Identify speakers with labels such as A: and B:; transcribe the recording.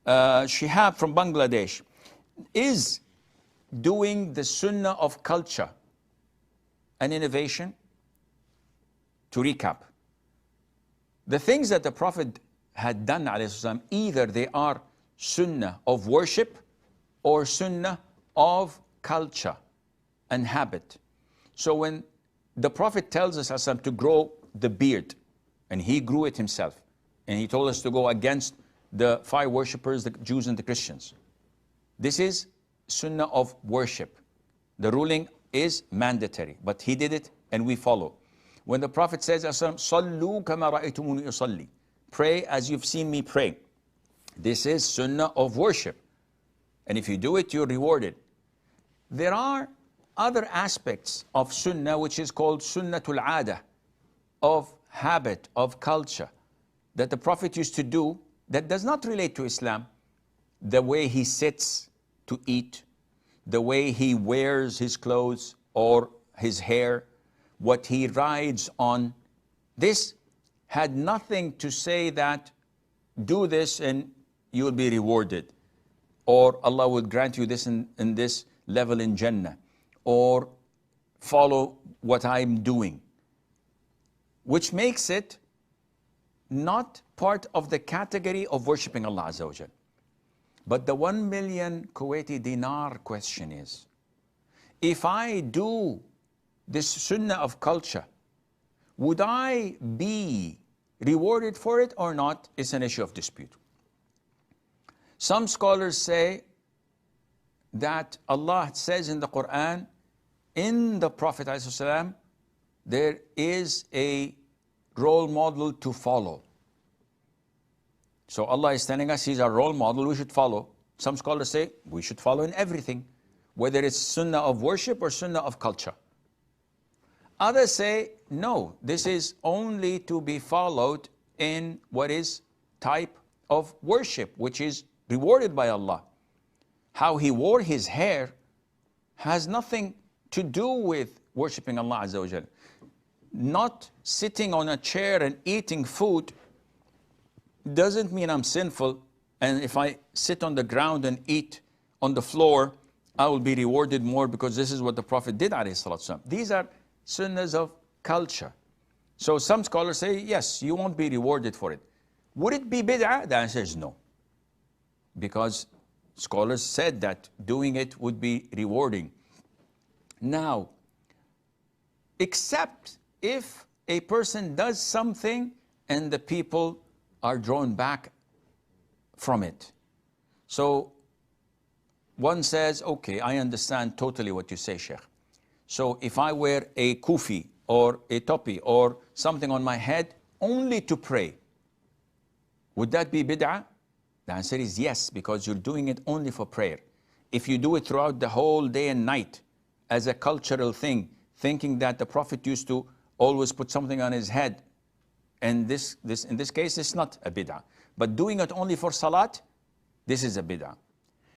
A: Shihab from Bangladesh, is doing the sunnah of culture an innovation? To recap, the things that the Prophet had done, ﷺ, either they are sunnah of worship or sunnah of culture and habit. So when the Prophet tells us ﷺ, to grow the beard, and he grew it himself, and he told us to go against the fire worshippers, the Jews and the Christians, this is sunnah of worship. The ruling is mandatory, but he did it and we follow. When the Prophet says, "Sallu kama ra'aytumuni usalli," pray as you've seen me pray, this is sunnah of worship. And if you do it, you're rewarded. There are other aspects of sunnah which is called sunnatul adah, of habit, of culture, that the Prophet used to do that does not relate to Islam. The way he sits to eat, the way he wears his clothes or his hair, what he rides on. This had nothing to say that do this and you will be rewarded, or Allah will grant you this in this level in Jannah, or follow what I'm doing, which makes it not part of the category of worshipping Allah Azza wa Jal. But the 1 million Kuwaiti dinar question is, if I do this sunnah of culture, would I be rewarded for it or not? It's an issue of dispute. Some scholars say that Allah says in the Quran, in the Prophet ﷺ, there is a role model to follow. So Allah is telling us He's our role model, we should follow. Some scholars say we should follow in everything, whether it's sunnah of worship or sunnah of culture. Others say, no, this is only to be followed in what is type of worship, which is rewarded by Allah. How he wore his hair has nothing to do with worshipping Allah Azza wa Jal. Not sitting on a chair and eating food doesn't mean I'm sinful, and if I sit on the ground and eat on the floor, I will be rewarded more because this is what the Prophet did, alayhi salatu wasalam. These are sunnahs of culture. So some scholars say, yes, you won't be rewarded for it. Would it be bid'ah? The answer is no. Because scholars said that doing it would be rewarding. Now, except if a person does something and the people are drawn back from it. So one says, okay, I understand totally what you say, Sheikh. So if I wear a kufi or a topi or something on my head only to pray, would that be bid'ah? The answer is yes, because you're doing it only for prayer. If you do it throughout the whole day and night as a cultural thing, thinking that the Prophet used to always put something on his head, and in this case, it's not a bid'ah. But doing it only for salat, this is a bid'ah.